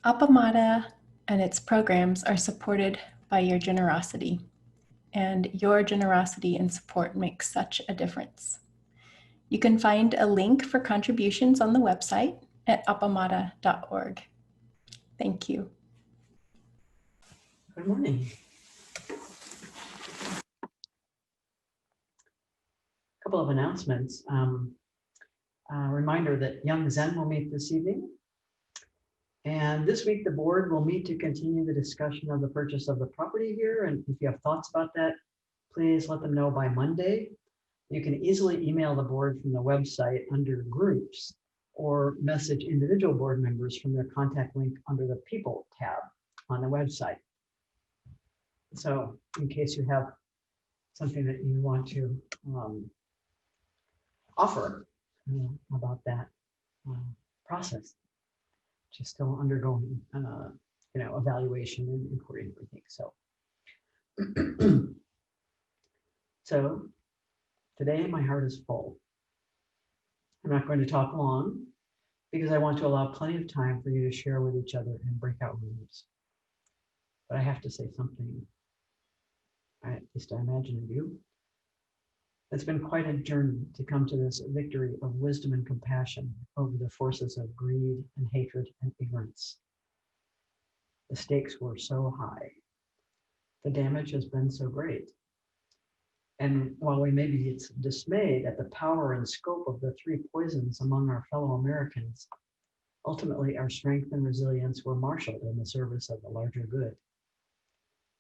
Appamada and its programs are supported by your generosity, and your generosity and support makes such a difference. You can find a link for contributions on the website at appamada.org. Thank you. Good morning. A couple of announcements. Reminder that Young Zen will meet this evening. And this week, the board will meet to continue the discussion of the purchase of the property here. And if you have thoughts about that, please let them know by Monday. You can easily email the board from the website under groups or message individual board members from their contact link under the People tab on the website. So in case you have something that you want to offer about that process, which is still undergoing evaluation and inquiry and everything. So today my heart is full. I'm not going to talk long because I want to allow plenty of time for you to share with each other in breakout rooms. But I have to say something, at least I imagine of you. It's been quite a journey to come to this victory of wisdom and compassion over the forces of greed and hatred and ignorance. The stakes were so high. The damage has been so great. And while we may be dismayed at the power and scope of the three poisons among our fellow Americans, ultimately our strength and resilience were marshaled in the service of the larger good.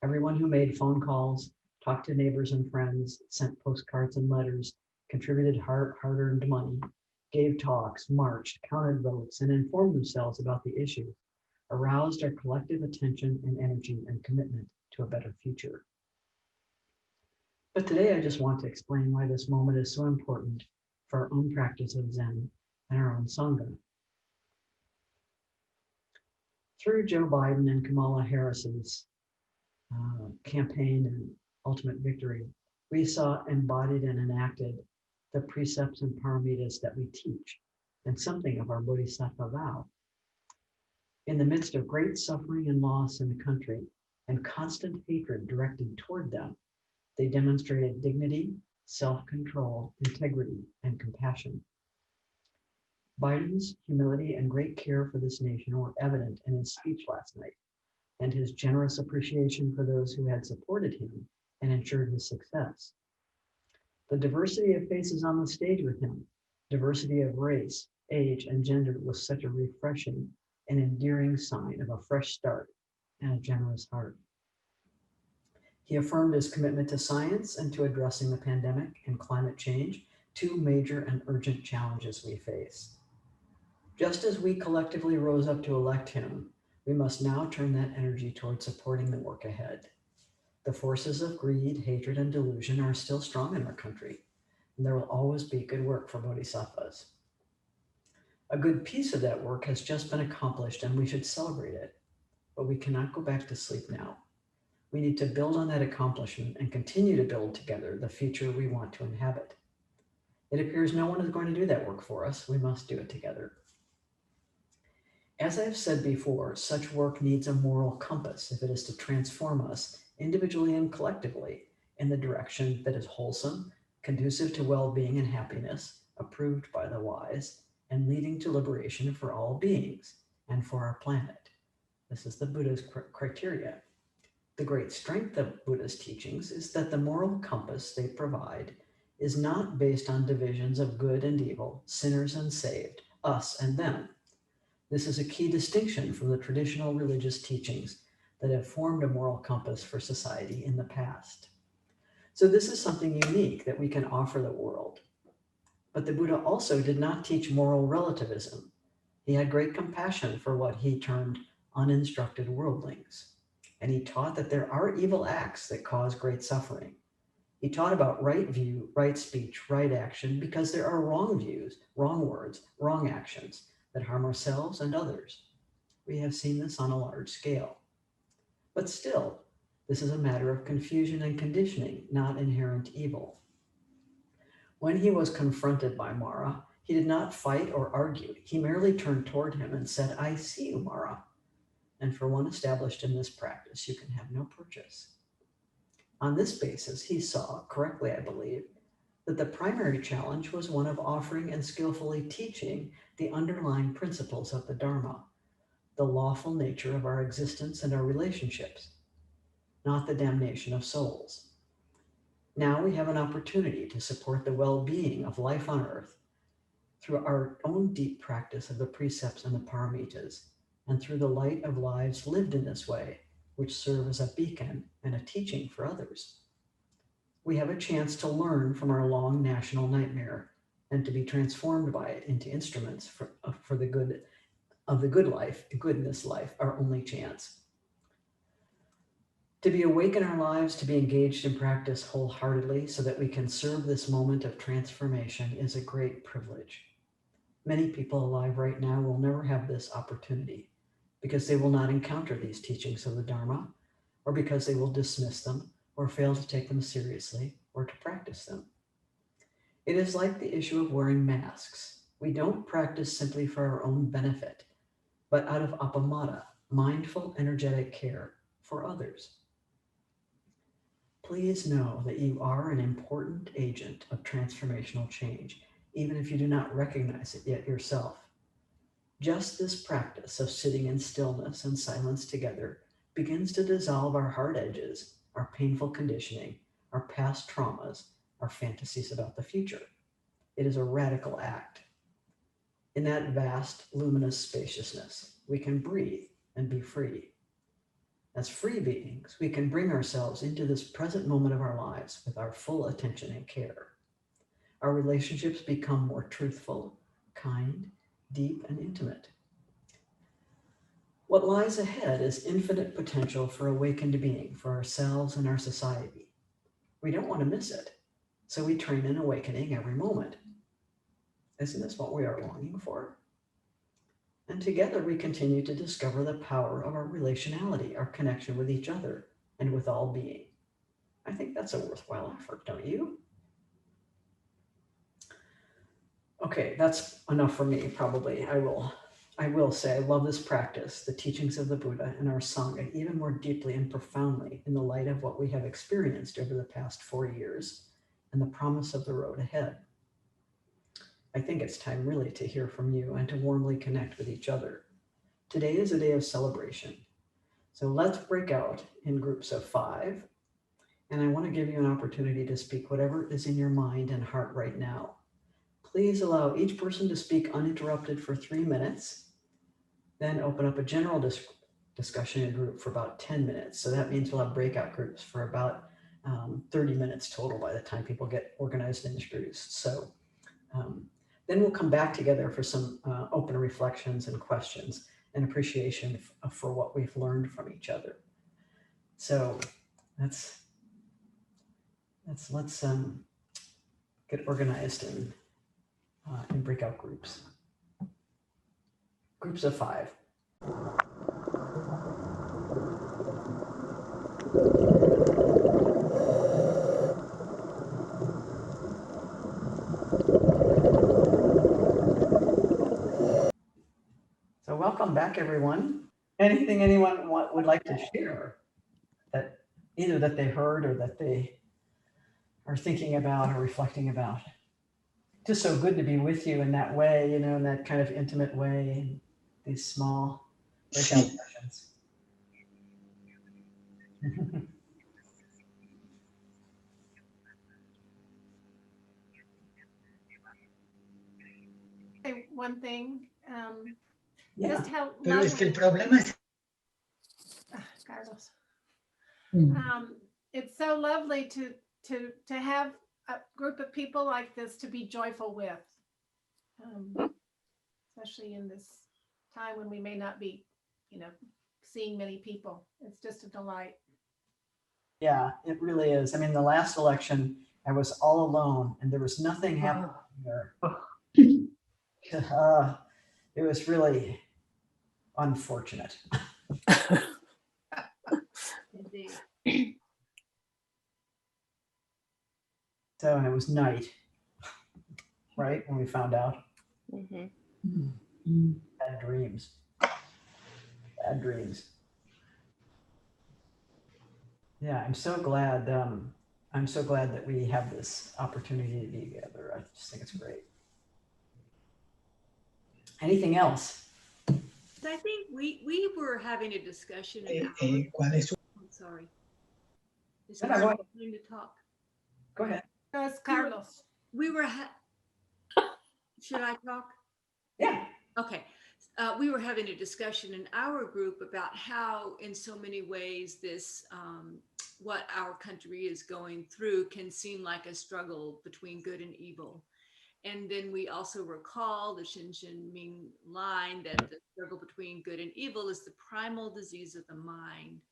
Everyone who made phone calls, talked to neighbors and friends, sent postcards and letters, contributed hard-earned money, gave talks, marched, counted votes, and informed themselves about the issue, aroused our collective attention and energy and commitment to a better future. But today I just want to explain why this moment is so important for our own practice of Zen and our own Sangha. Through Joe Biden and Kamala Harris's campaign and ultimate victory, we saw embodied and enacted the precepts and paramitas that we teach and something of our Bodhisattva vow. In the midst of great suffering and loss in the country and constant hatred directed toward them, they demonstrated dignity, self-control, integrity, and compassion. Biden's humility and great care for this nation were evident in his speech last night, and his generous appreciation for those who had supported him and ensured his success. The diversity of faces on the stage with him, diversity of race, age, and gender was such a refreshing and endearing sign of a fresh start and a generous heart. He affirmed his commitment to science and to addressing the pandemic and climate change, two major and urgent challenges we face. Just as we collectively rose up to elect him, we must now turn that energy toward supporting the work ahead. The forces of greed, hatred, and delusion are still strong in our country, and there will always be good work for bodhisattvas. A good piece of that work has just been accomplished, and we should celebrate it, but we cannot go back to sleep now. We need to build on that accomplishment and continue to build together the future we want to inhabit. It appears no one is going to do that work for us. We must do it together. As I have said before, such work needs a moral compass if it is to transform us individually and collectively in the direction that is wholesome, conducive to well-being and happiness, approved by the wise, and leading to liberation for all beings and for our planet. This is the Buddha's criteria. The great strength of Buddha's teachings is that the moral compass they provide is not based on divisions of good and evil, sinners and saved, us and them. This is a key distinction from the traditional religious teachings that have formed a moral compass for society in the past. So this is something unique that we can offer the world. But the Buddha also did not teach moral relativism. He had great compassion for what he termed uninstructed worldlings. And he taught that there are evil acts that cause great suffering. He taught about right view, right speech, right action, because there are wrong views, wrong words, wrong actions that harm ourselves and others. We have seen this on a large scale. But still, this is a matter of confusion and conditioning, not inherent evil. When he was confronted by Mara, he did not fight or argue. He merely turned toward him and said, "I see you, Mara." and for one established in this practice, you can have no purchase. On this basis, he saw, correctly I believe, that the primary challenge was one of offering and skillfully teaching the underlying principles of the Dharma, the lawful nature of our existence and our relationships, not the damnation of souls. Now we have an opportunity to support the well-being of life on earth through our own deep practice of the precepts and the paramitas, and through the light of lives lived in this way, which serve as a beacon and a teaching for others. We have a chance to learn from our long national nightmare and to be transformed by it into instruments for the good of the good life, goodness life, our only chance. To be awake in our lives, to be engaged in practice wholeheartedly so that we can serve this moment of transformation is a great privilege. Many people alive right now will never have this opportunity because they will not encounter these teachings of the Dharma, or because they will dismiss them or fail to take them seriously or to practice them. It is like the issue of wearing masks. We don't practice simply for our own benefit, but out of appamada, mindful, energetic care for others. Please know that you are an important agent of transformational change, even if you do not recognize it yet yourself. Just this practice of sitting in stillness and silence together begins to dissolve our hard edges, our painful conditioning, our past traumas, our fantasies about the future. It is a radical act. In that vast, luminous spaciousness, we can breathe and be free. As free beings, we can bring ourselves into this present moment of our lives with our full attention and care. Our relationships become more truthful, kind, deep, and intimate. What lies ahead is infinite potential for awakened being for ourselves and our society. We don't want to miss it, so we train in awakening every moment. Isn't this what we are longing for? And together we continue to discover the power of our relationality, our connection with each other and with all being. I think that's a worthwhile effort, don't you? Okay, that's enough for me, probably. I will say I love this practice, the teachings of the Buddha and our Sangha, even more deeply and profoundly in the light of what we have experienced over the past 4 years and the promise of the road ahead. I think it's time really to hear from you and to warmly connect with each other. Today is a day of celebration. So let's break out in groups of 5. And I want to give you an opportunity to speak whatever is in your mind and heart right now. Please allow each person to speak uninterrupted for 3 minutes, then open up a general discussion in group for about 10 minutes. So that means we'll have breakout groups for about 30 minutes total by the time people get organized and introduced. So then we'll come back together for some open reflections and questions and appreciation for what we've learned from each other. So let's get organized in breakout groups. Groups of 5. So welcome back, everyone. Anything anyone would like to share that either that they heard or that they are thinking about or reflecting about? Just so good to be with you in that way, in that kind of intimate way, these small breakout sessions. One thing, Yeah. just how Pero es que el lovely, problema es Carlos. It's so lovely to have a group of people like this to be joyful with, especially in this time when we may not be, seeing many people. It's just a delight. Yeah, it really is. I mean, the last election, I was all alone and there was nothing happening there. It was really unfortunate. Indeed. So, and it was night, right? When we found out. Mm-hmm. Had dreams. Bad dreams. Yeah, I'm so glad. I'm so glad that we have this opportunity to be together. I just think it's great. Anything else? I think we were having a discussion. ¿Cuál es su? I'm sorry. Is No, no, go Carlos ahead. going to talk? Go ahead. No, it's Carlos. We were. Should I talk? Yeah. Okay. We were having a discussion in our group about how, in so many ways, this what our country is going through can seem like a struggle between good and evil. And then we also recall the Shin Ming line that the struggle between good and evil is the primal disease of the mind.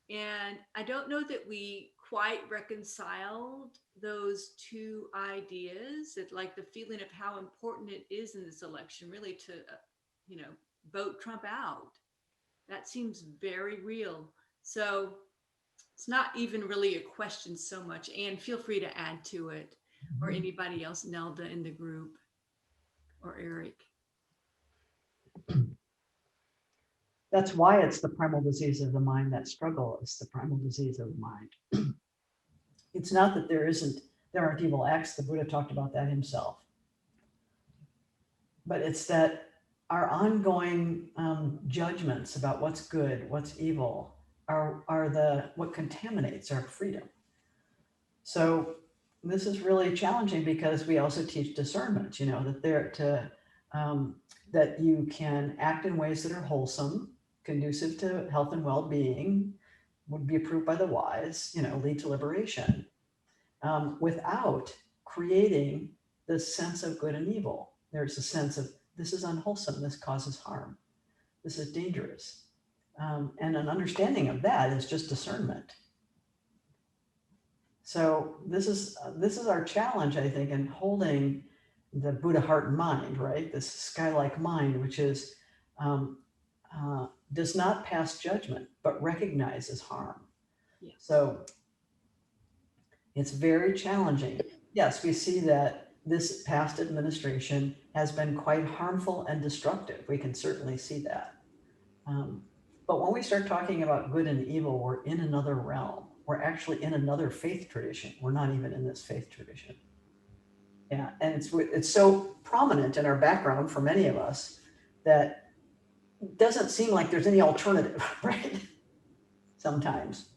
And I don't know that we quite reconciled those two ideas, that like the feeling of how important it is in this election really to, vote Trump out. That seems very real. So it's not even really a question so much. And feel free to add to it, or anybody else, Nelda in the group, or Eric. That's why it's the primal disease of the mind. That struggle is the primal disease of the mind. It's not that there aren't evil acts. The Buddha talked about that himself. But it's that our ongoing judgments about what's good, what's evil, are what contaminates our freedom. So this is really challenging because we also teach discernment. That you can act in ways that are wholesome, conducive to health and well-being, would be approved by the wise, lead to liberation, without creating this sense of good and evil. There's a sense of, this is unwholesome, this causes harm, this is dangerous. And an understanding of that is just discernment. So this is our challenge, I think, in holding the Buddha heart and mind, right? This sky-like mind, which is does not pass judgment, but recognizes harm. Yeah. So it's very challenging. Yes, we see that this past administration has been quite harmful and destructive. We can certainly see that. But when we start talking about good and evil, we're in another realm. We're actually in another faith tradition. We're not even in this faith tradition. Yeah, and it's so prominent in our background for many of us that it doesn't seem like there's any alternative, right? Sometimes.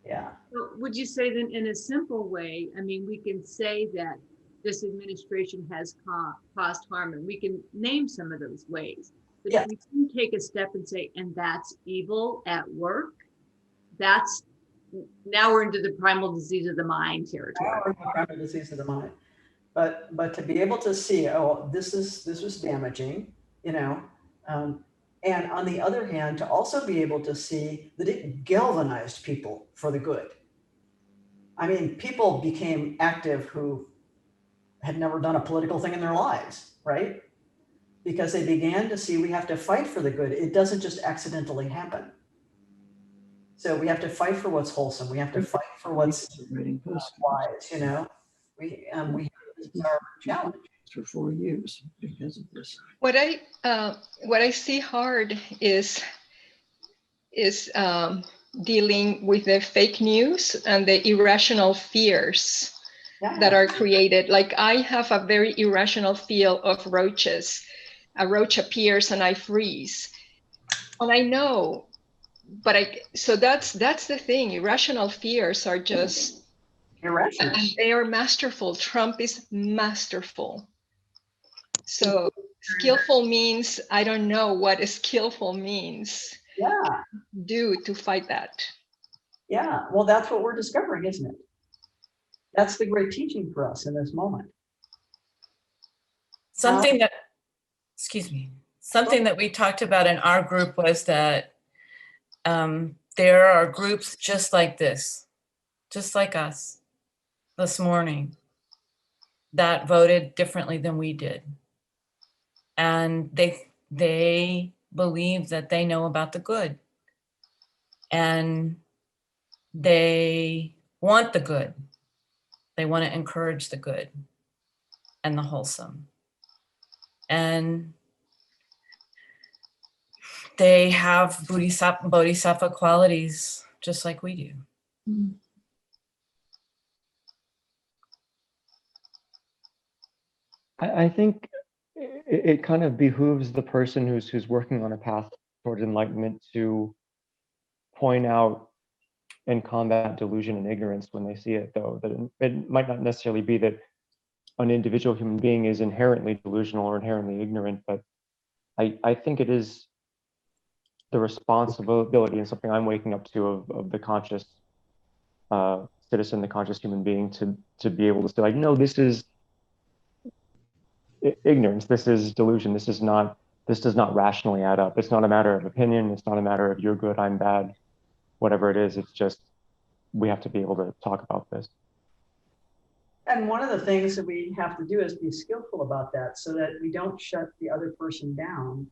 Yeah. So would you say then, in a simple way, I mean, we can say that this administration has caused harm, and we can name some of those ways. But Yeah. if we can take a step and say, and that's evil at work, that's, now we're into the primal disease of the mind territory. Primal disease of the mind. But to be able to see, oh, this was damaging, and on the other hand, to also be able to see that it galvanized people for the good. I mean, people became active who had never done a political thing in their lives, right? Because they began to see we have to fight for the good. It doesn't just accidentally happen. So we have to fight for what's wholesome. We have to fight for what's wise, We this is our challenge. For 4 years because of this. What I see hard is dealing with the fake news and the irrational fears that are created. Like, I have a very irrational fear of roaches. A roach appears and I freeze, and I know, but so that's the thing. Irrational fears are just Irrational. They are masterful. Trump is masterful. So skillful means, I don't know what skillful means. Yeah. Do to fight that. Yeah. Well, that's what we're discovering, isn't it? That's the great teaching for us in this moment. Something that we talked about in our group was that there are groups just like this, just like us this morning, that voted differently than we did. And they believe that they know about the good, and they want the good. They want to encourage the good and the wholesome. And they have bodhisattva qualities just like we do. I think it kind of behooves the person who's working on a path towards enlightenment to point out and combat delusion and ignorance when they see it, though. That it might not necessarily be that an individual human being is inherently delusional or inherently ignorant, but I think it is the responsibility and something I'm waking up to of the conscious citizen, the conscious human being, to be able to say, like, no, this is ignorance, this is delusion, this does not rationally add up. It's not a matter of opinion, it's not a matter of you're good, I'm bad, whatever it is. It's just we have to be able to talk about this. And one of the things that we have to do is be skillful about that, so that we don't shut the other person down,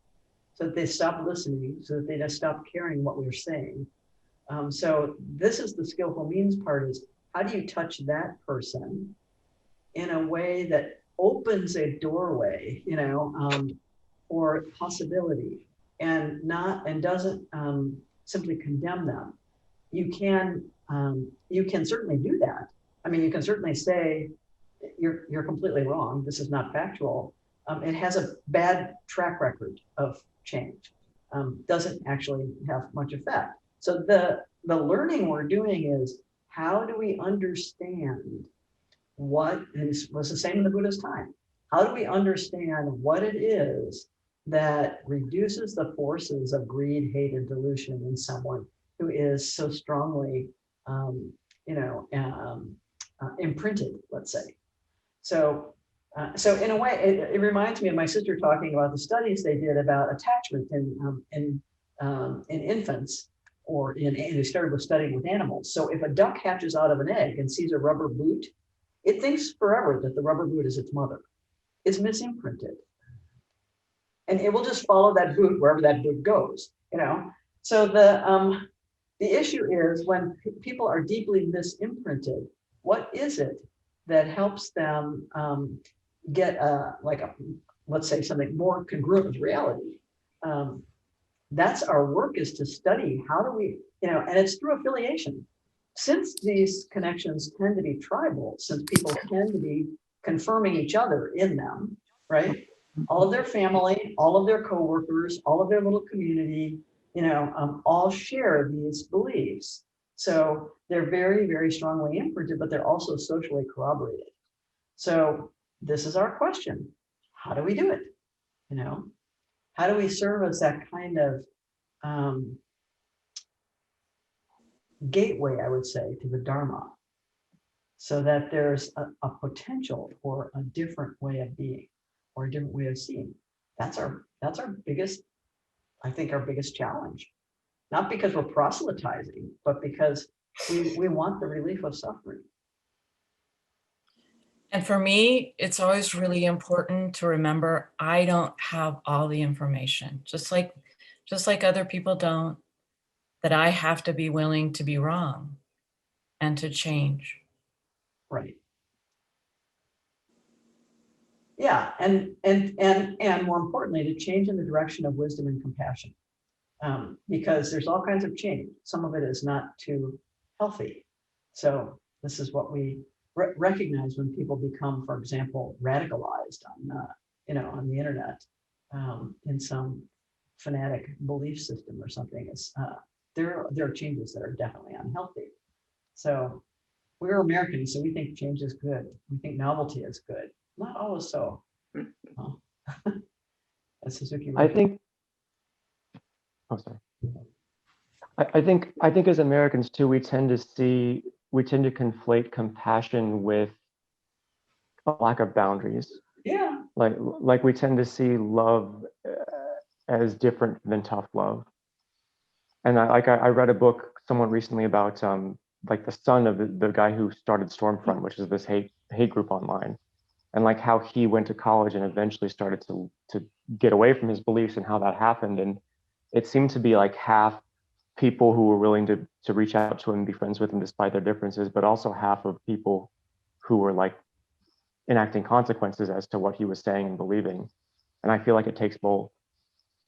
so that they stop listening, so that they just stop caring what we're saying. So this is the skillful means part, is how do you touch that person in a way that opens a doorway, for possibility, and doesn't simply condemn them. You can certainly do that. I mean, you can certainly say you're completely wrong. This is not factual. It has a bad track record of change. Doesn't actually have much effect. So the learning we're doing is, how do we understand what was the same in the Buddha's time? How do we understand what it is that reduces the forces of greed, hate, and delusion in someone who is so strongly, imprinted, let's say. So in a way, it reminds me of my sister talking about the studies they did about attachment in infants, and they started with studying with animals. So if a duck hatches out of an egg and sees a rubber boot, it thinks forever that the rubber boot is its mother. It's misimprinted. And it will just follow that boot wherever that boot goes, So the issue is, when people are deeply misimprinted, what is it that helps them get let's say, something more congruent with reality? That's our work, is to study how do we, and it's through affiliation. Since these connections tend to be tribal, since people tend to be confirming each other in them, right? All of their family, all of their coworkers, all of their little community, all share these beliefs. So they're very, very strongly imprinted, but they're also socially corroborated. So this is our question. How do we do it? How do we serve as that kind of gateway, I would say, to the Dharma, so that there's a potential for a different way of being or a different way of seeing? That's our biggest, I think, our biggest challenge. Not because we're proselytizing, but because we want the relief of suffering. And for me, it's always really important to remember I don't have all the information, just like other people don't, that I have to be willing to be wrong and to change. Right. Yeah, and more importantly, to change in the direction of wisdom and compassion. Because there's all kinds of change. Some of it is not too healthy. So this is what we recognize when people become, for example, radicalized on the internet, in some fanatic belief system or something. There are changes that are definitely unhealthy. So we're Americans, so we think change is good. We think novelty is good. Not always so. That's Suzuki. I think. Oh, sorry. I think as Americans too, we tend to conflate compassion with a lack of boundaries. Yeah. Like we tend to see love as different than tough love. And I read a book somewhat recently about like the son of the guy who started Stormfront, which is this hate group online, and like how he went to college and eventually started to get away from his beliefs, and how that happened. And it seemed to be like half people who were willing to reach out to him and be friends with him despite their differences, but also half of people who were like enacting consequences as to what he was saying and believing. And I feel like it takes both.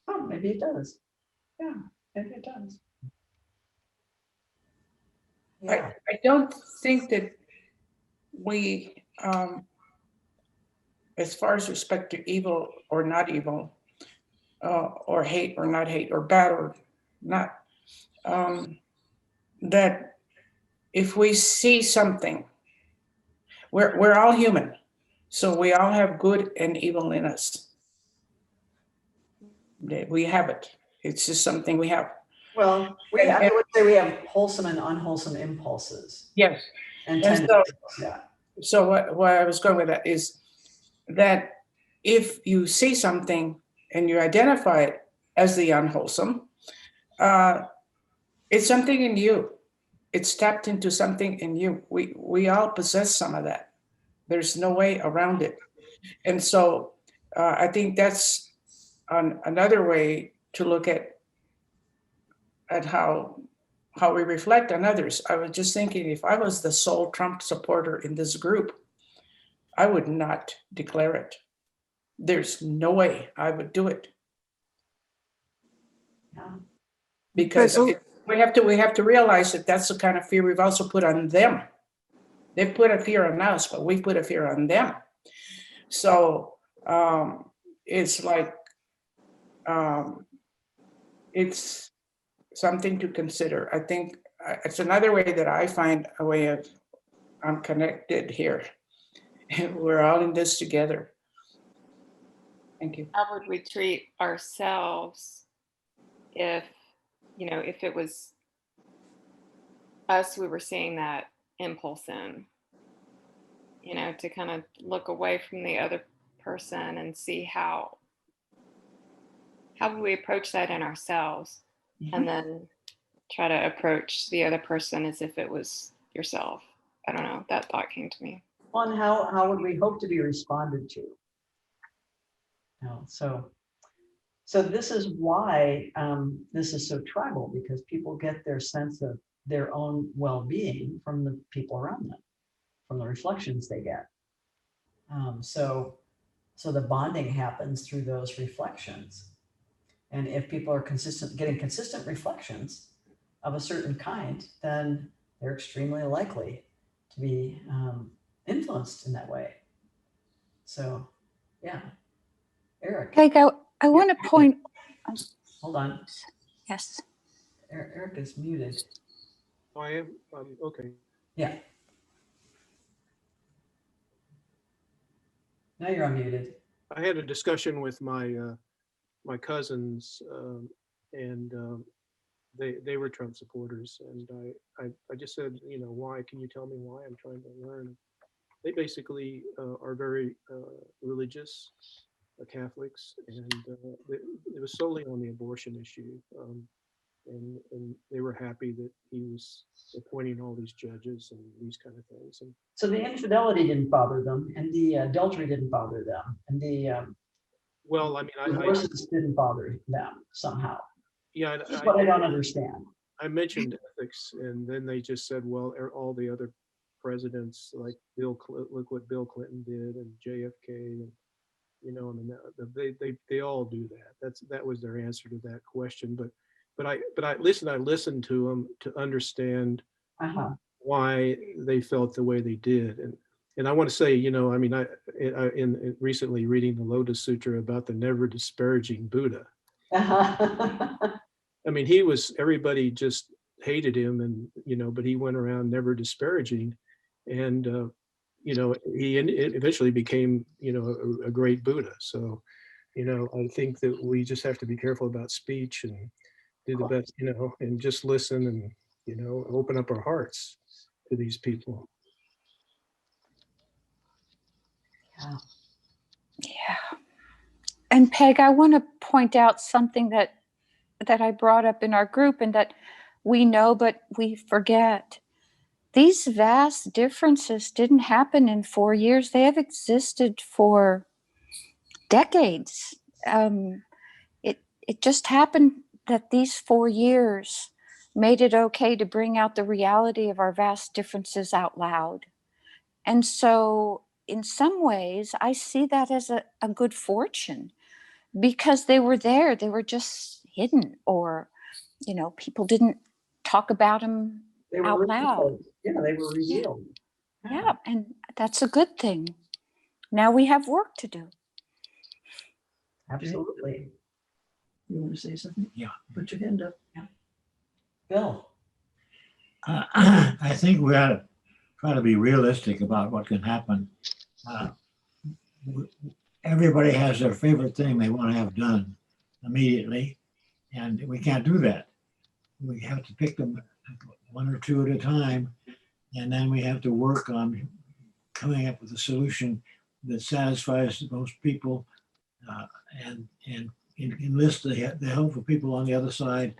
Oh, maybe it does. Yeah, it does. I, Yeah. I don't think that we, as far as respect to evil or not evil, or hate or not hate, or bad or not, that if we see something, we're all human, so we all have good and evil in us. We have it. It's just something we have. Well, I would say we have wholesome and unwholesome impulses Yes. and And tendencies. Yeah. so what I was going with that is that if you see something and you identify it as the unwholesome, it's something in you. It's tapped into something in you. We all possess some of that. There's no way around it. And so I think that's another way to look at how we reflect on others. I was just thinking, if I was the sole Trump supporter in this group, I would not declare it. There's no way I would do it. Yeah. Because we have to realize that that's the kind of fear we've also put on them. They've put a fear on us, but we put a fear on them. So it's like, it's something to consider. I think it's another way that I find a way of, I'm connected here. We're all in this together. Thank you. How would we treat ourselves if, if it was us we were seeing that impulse in, to kind of look away from the other person and see how would we approach that in ourselves, and then try to approach the other person as if it was yourself. I don't know, that thought came to me. Well, and how would we hope to be responded to? So this is why this is so tribal, because people get their sense of their own well-being from the people around them, from the reflections they get. So the bonding happens through those reflections. And if people are getting consistent reflections of a certain kind, then they're extremely likely to be influenced in that way. So, yeah. Eric. Peg, I want to point. Hold on. Yes. Eric is muted. Oh, I am? Okay. Yeah. Now you're unmuted. I had a discussion with my my cousins, and they were Trump supporters, and I just said, why? Can you tell me why? I'm trying to learn. They basically are very religious, Catholics, and it was solely on the abortion issue. And they were happy that he was appointing all these judges and these kind of things. And so the infidelity didn't bother them, and the adultery didn't bother them, and the well, I mean, divorces didn't bother them somehow. Yeah, That's what I don't understand. I mentioned ethics, and then they just said, well, all the other presidents, like look what Bill Clinton did, and JFK, and I mean, they all do that. That was their answer to that question. But I listened to them to understand why they felt the way they did. And I want to say, I mean, in recently reading the Lotus Sutra about the never disparaging Buddha. I mean, everybody just hated him, and but he went around never disparaging, and he eventually became a great Buddha. So I think that we just have to be careful about speech and do the best, and just listen and open up our hearts to these people. Yeah. And Peg, I want to point out something that I brought up in our group, and that we know, but we forget. These vast differences didn't happen in 4 years. They have existed for decades. It just happened that these 4 years made it okay to bring out the reality of our vast differences out loud. And so in some ways, I see that as a good fortune, because they were there. They were just hidden, or, you know, people didn't talk about them They were out loud. revealed. Yeah, they were revealed. Yeah, and that's a good thing. Now we have work to do. Absolutely. You want to say something? Yeah. Put your hand up. Bill. I think we ought to try to be realistic about what can happen. Everybody has their favorite thing they want to have done immediately, and we can't do that. We have to pick them one or two at a time, and then we have to work on coming up with a solution that satisfies most people, and enlist the help of people on the other side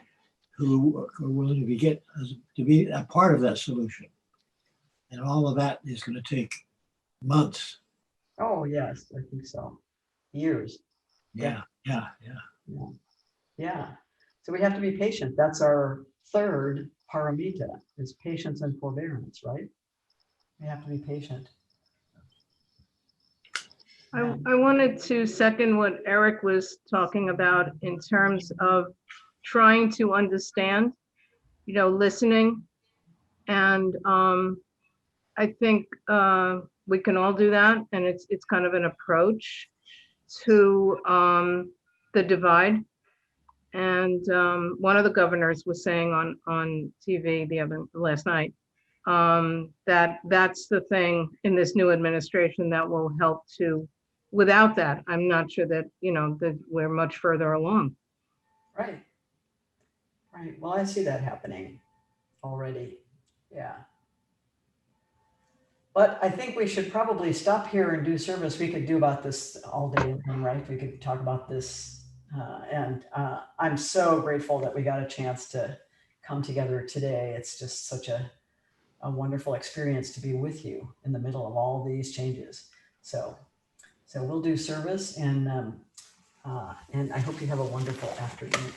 who are willing to be a part of that solution. And all of that is going to take months. Oh, yes, I think so. Years. Yeah. So we have to be patient. That's our third paramita, is patience and forbearance, right? We have to be patient. I wanted to second what Eric was talking about in terms of trying to understand, you know, listening. And I think we can all do that. And it's kind of an approach to the divide. And one of the governors was saying on TV last night, that's the thing in this new administration that will help to. Without that, I'm not sure that, you know, that we're much further along. Right. Right. Well, I see that happening already. Yeah. But I think we should probably stop here and do service. We could do about this all day, right? We could talk about this. And I'm so grateful that we got a chance to come together today. It's just such a wonderful experience to be with you in the middle of all these changes. So we'll do service, and I hope you have a wonderful afternoon.